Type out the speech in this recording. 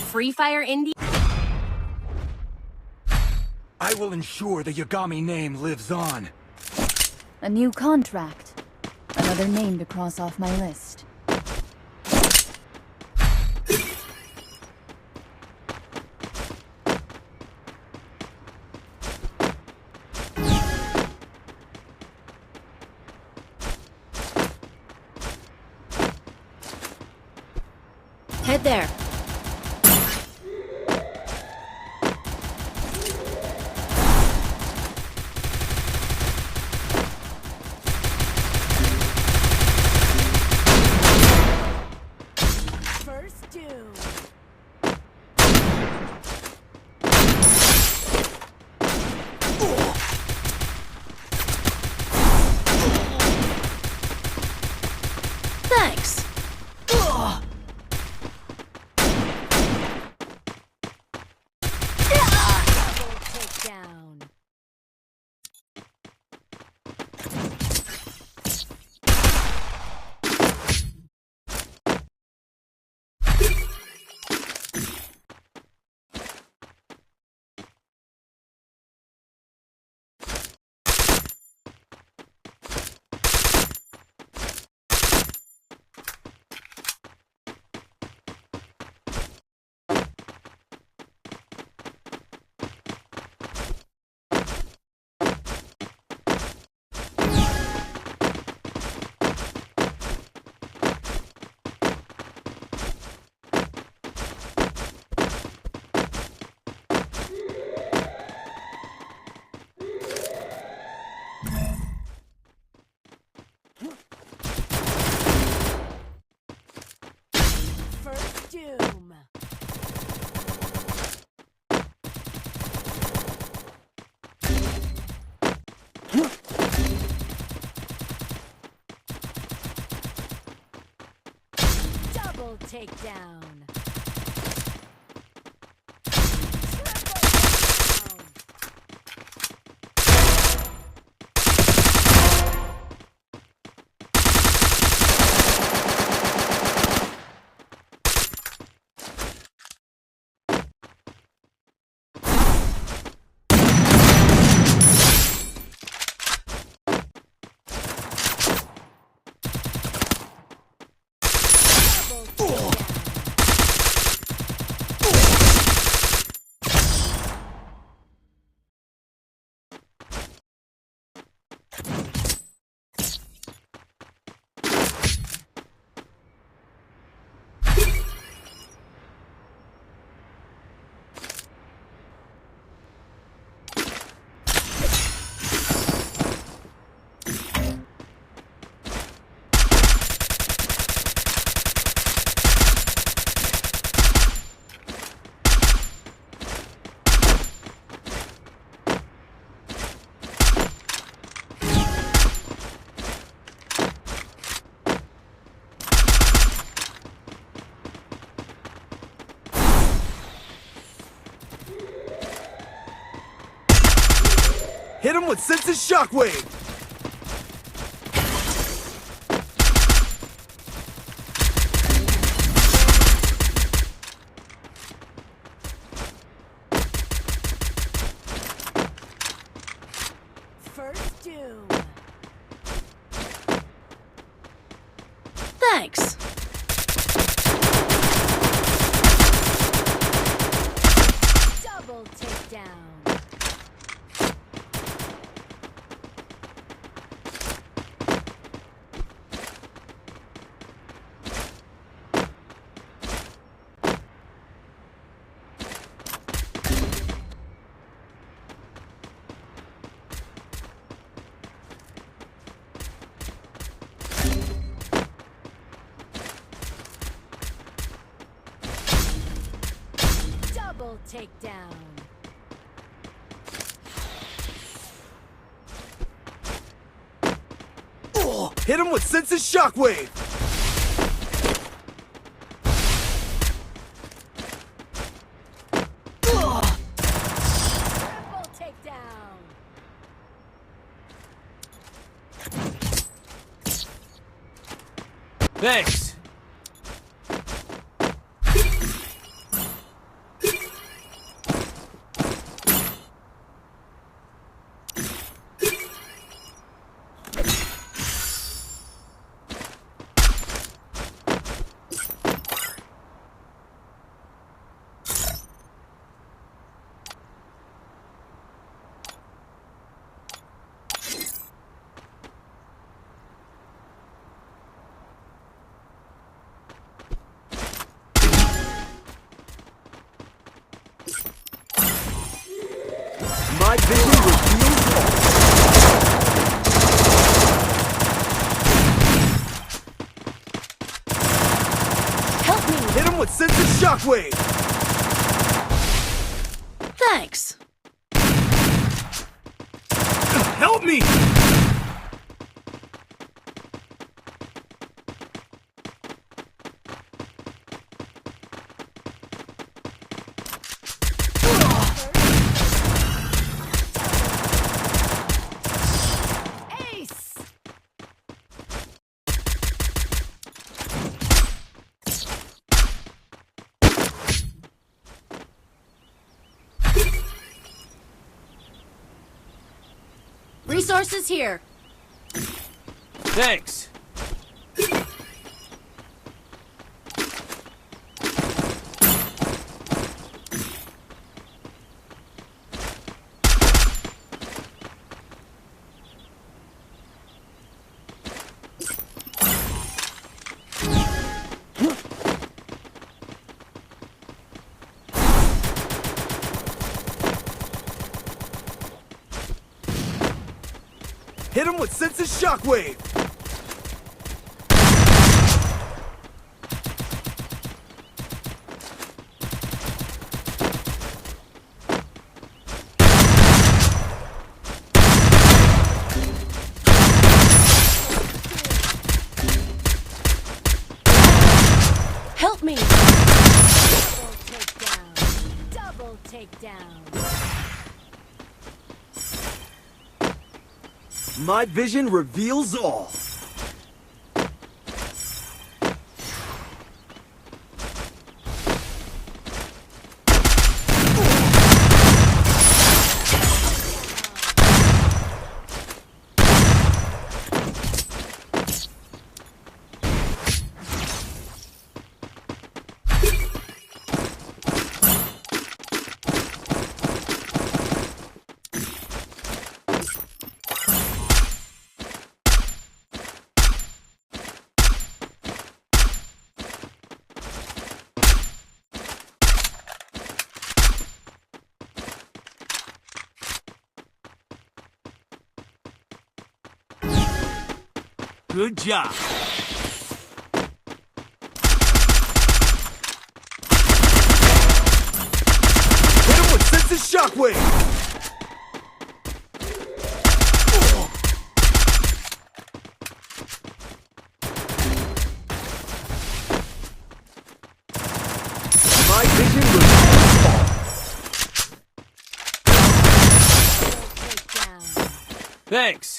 Free Fire Indie? I will ensure the Yagami name lives on. A new contract. Another name to cross off my list. Head there. First doom. Thanks. Down. First doom. Double takedown. Hit him with Sense's Shockwave! First doom. Thanks. Double takedown. Double takedown. Hit him with Sense's Shockwave! Triple takedown. Thanks! My vision reveals all. Help me! Hit him with sense of shockwave. Thanks! Help me! Ace! Resources here. Thanks. Hit him with sense of shockwave. Help me! Double takedown! My vision reveals all. Good job. Hit him with sense of shockwave. My vision reveals all. Thanks.